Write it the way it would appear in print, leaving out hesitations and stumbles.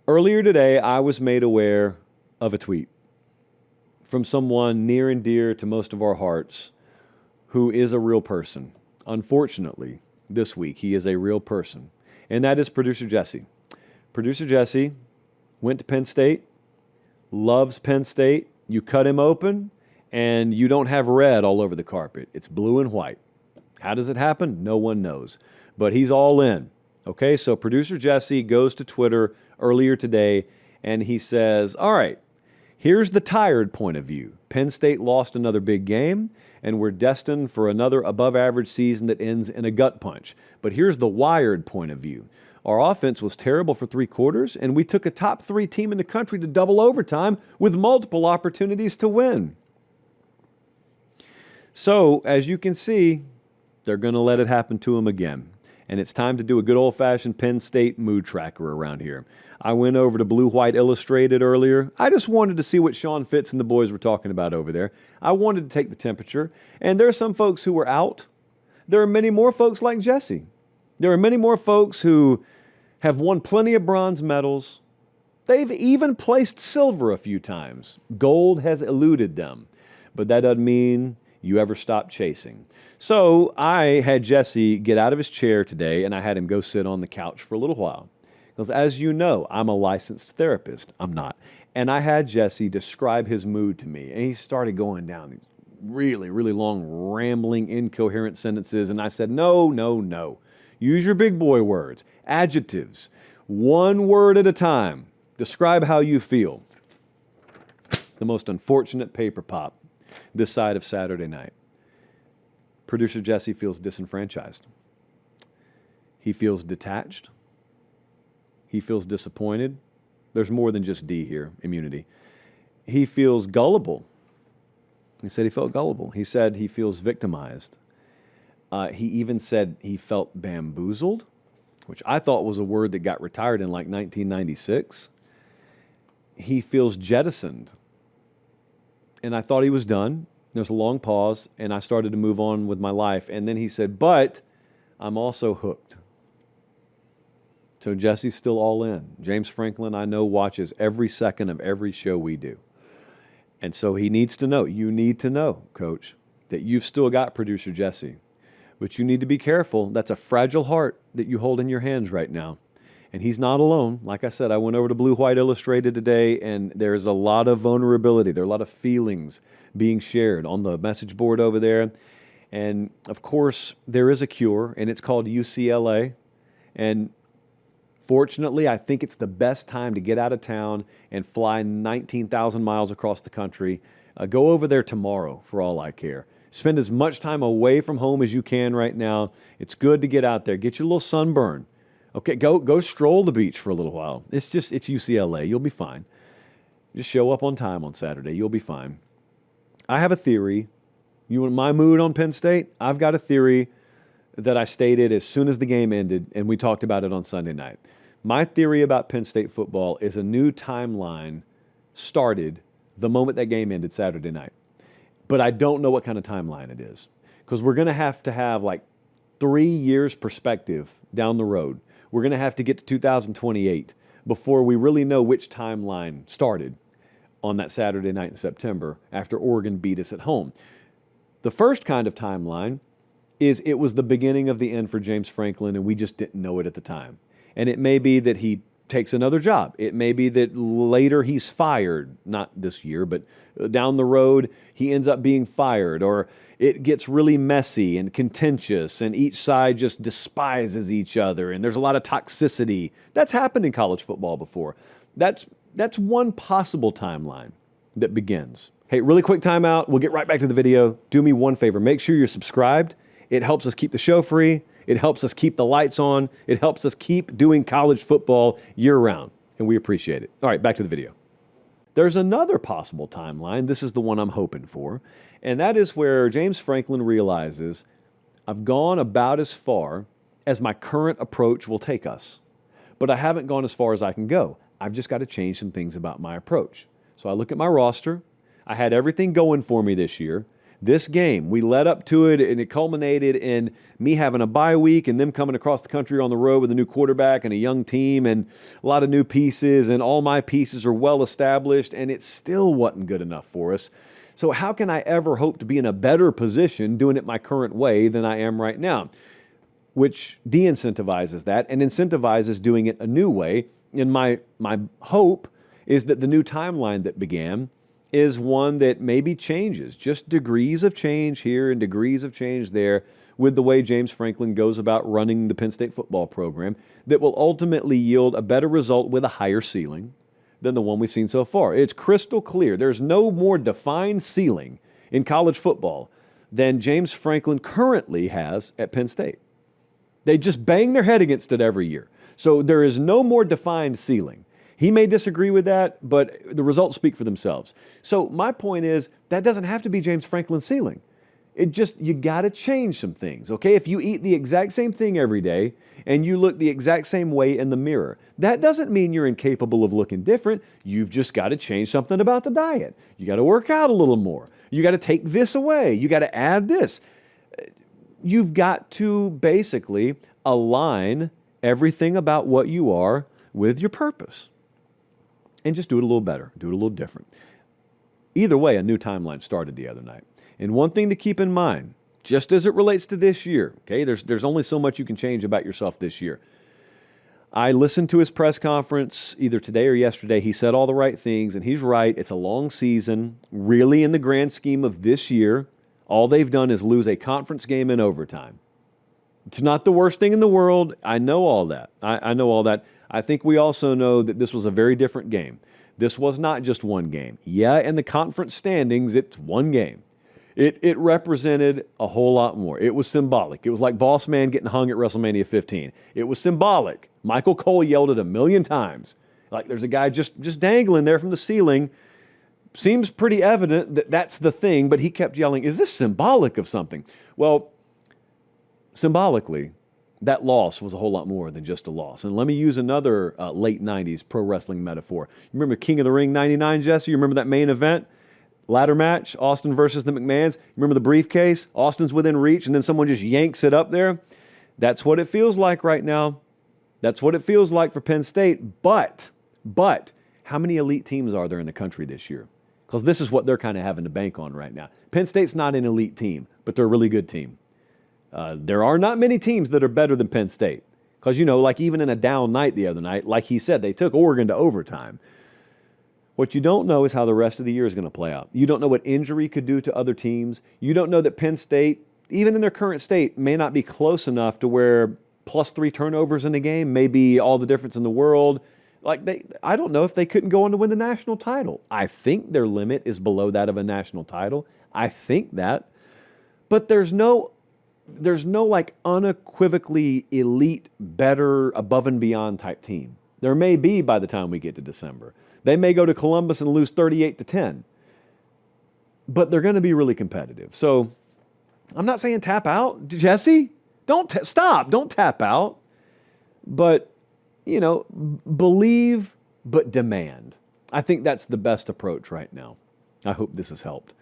Earlier today, I was made aware of a tweet from someone near and dear to most of our hearts who is a real person. Unfortunately, this week, he is a real person, and that is producer Jesse. Producer Jesse went to Penn State, loves Penn State. You cut him open, and you don't have red all over the carpet. It's blue and white. How does it happen? No one knows. But he's all in. Okay, so producer Jesse goes to Twitter earlier today, and he says, all right, here's the tired point of view. Penn State lost another big game, and we're destined for another above-average season that ends in a gut punch. But here's the wired point of view. Our offense was terrible for 3 quarters, and we took a top 3 team in the country to double overtime with multiple opportunities to win. So, as you can see, they're going to let it happen to them again. And it's time to do a good old-fashioned Penn State mood tracker around here. I went over to Blue White Illustrated earlier. I just wanted to see what Sean Fitz and the boys were talking about over there. I wanted to take the temperature. And there are some folks who were out. There are many more folks like Jesse. There are many more folks who have won plenty of bronze medals. They've even placed silver a few times. Gold has eluded them. But that doesn't mean you ever stop chasing. So I had Jesse get out of his chair today, and I had him go sit on the couch for a little while. Because as you know, I'm a licensed therapist. I'm not. And I had Jesse describe his mood to me. And he started going down these really, really long, rambling, incoherent sentences. And I said, no, no, no. Use your big boy words, adjectives, one word at a time. Describe how you feel. The most unfortunate paper pop this side of Saturday night. Producer Jesse feels disenfranchised. He feels detached. He feels disappointed. There's more than just D here, immunity. He feels gullible. He said he felt gullible. He said he feels victimized. He even said he felt bamboozled, which I thought was a word that got retired in like 1996. He feels jettisoned. And I thought he was done. There's a long pause, and I started to move on with my life. And then he said, but I'm also hooked. So Jesse's still all in. James Franklin, I know, watches every second of every show we do. And so he needs to know, you need to know, Coach, that you've still got producer Jesse. But you need to be careful. That's a fragile heart that you hold in your hands right now. And he's not alone. Like I said, I went over to Blue White Illustrated today, and there's a lot of vulnerability. There are a lot of feelings being shared on the message board over there. And, of course, there is a cure, and it's called UCLA. And fortunately, I think it's the best time to get out of town and fly 19,000 miles across the country. Go over there tomorrow, for all I care. Spend as much time away from home as you can right now. It's good to get out there. Get your little sunburn. Okay, go stroll the beach for a little while. It's UCLA. You'll be fine. Just show up on time on Saturday. You'll be fine. I have a theory. You want my mood on Penn State? I've got a theory that I stated as soon as the game ended, and we talked about it on Sunday night. My theory about Penn State football is a new timeline started the moment that game ended Saturday night. But I don't know what kind of timeline it is, because we're going to have like 3 years perspective down the road. We're going to have to get to 2028 before we really know which timeline started on that Saturday night in September after Oregon beat us at home. The first kind of timeline is it was the beginning of the end for James Franklin, and we just didn't know it at the time. And it may be that he takes another job. It may be that later he's fired, not this year, but down the road he ends up being fired, or it gets really messy and contentious and each side just despises each other and there's a lot of toxicity. That's happened in college football before. That's one possible timeline that begins. Hey, really quick timeout. We'll get right back to the video. Do me one favor. Make sure you're subscribed. It helps us keep the show free. It helps us keep the lights on. It helps us keep doing college football year-round, and we appreciate it. All right, back to the video. There's another possible timeline. This is the one I'm hoping for, and that is where James Franklin realizes I've gone about as far as my current approach will take us, but I haven't gone as far as I can go. I've just got to change some things about my approach. So I look at my roster. I had everything going for me this year. This game, we led up to it, and it culminated in me having a bye week and them coming across the country on the road with a new quarterback and a young team and a lot of new pieces, and all my pieces are well established, and it still wasn't good enough for us. So how can I ever hope to be in a better position doing it my current way than I am right now? Which de-incentivizes that and incentivizes doing it a new way. And my hope is that the new timeline that began is one that maybe changes, just degrees of change here and degrees of change there with the way James Franklin goes about running the Penn State football program that will ultimately yield a better result with a higher ceiling than the one we've seen so far. It's crystal clear. There's no more defined ceiling in college football than James Franklin currently has at Penn State. They just bang their head against it every year. So there is no more defined ceiling. He may disagree with that, but the results speak for themselves. So my point is that doesn't have to be James Franklin's ceiling. You got to change some things, okay? If you eat the exact same thing every day and you look the exact same way in the mirror, that doesn't mean you're incapable of looking different. You've just got to change something about the diet. You got to work out a little more. You got to take this away. You got to add this. You've got to basically align everything about what you are with your purpose. And just do it a little better, do it a little different. Either way, a new timeline started the other night. And one thing to keep in mind, just as it relates to this year, okay, there's only so much you can change about yourself this year. I listened to his press conference either today or yesterday. He said all the right things, and he's right. It's a long season. Really, in the grand scheme of this year, all they've done is lose a conference game in overtime. It's not the worst thing in the world. I know all that. I know all that. I think we also know that this was a very different game. This was not just one game. Yeah, in the conference standings, it's one game. It represented a whole lot more. It was symbolic. It was like Boss Man getting hung at WrestleMania 15. It was symbolic. Michael Cole yelled it 1,000,000 times. Like there's a guy just dangling there from the ceiling. Seems pretty evident that that's the thing, but he kept yelling, is this symbolic of something? Well, symbolically, that loss was a whole lot more than just a loss. And let me use another late 90s pro wrestling metaphor. You remember King of the Ring 99, Jesse? You remember that main event? Ladder match, Austin versus the McMahons. Remember the briefcase? Austin's within reach, and then someone just yanks it up there. That's what it feels like right now. That's what it feels like for Penn State. But how many elite teams are there in the country this year? Because this is what they're kind of having to bank on right now. Penn State's not an elite team, but they're a really good team. There are not many teams that are better than Penn State. Because, like even in a down night the other night, like he said, they took Oregon to overtime. What you don't know is how the rest of the year is going to play out. You don't know what injury could do to other teams. You don't know that Penn State, even in their current state, may not be close enough to where +3 turnovers in a game may be all the difference in the world. I don't know if they couldn't go on to win the national title. I think their limit is below that of a national title. I think that. But there's no unequivocally elite, better, above and beyond type team. There may be by the time we get to December. They may go to Columbus and lose 38-10. But they're going to be really competitive. So I'm not saying tap out. Jesse, stop. Don't tap out. But, believe but demand. I think that's the best approach right now. I hope this has helped.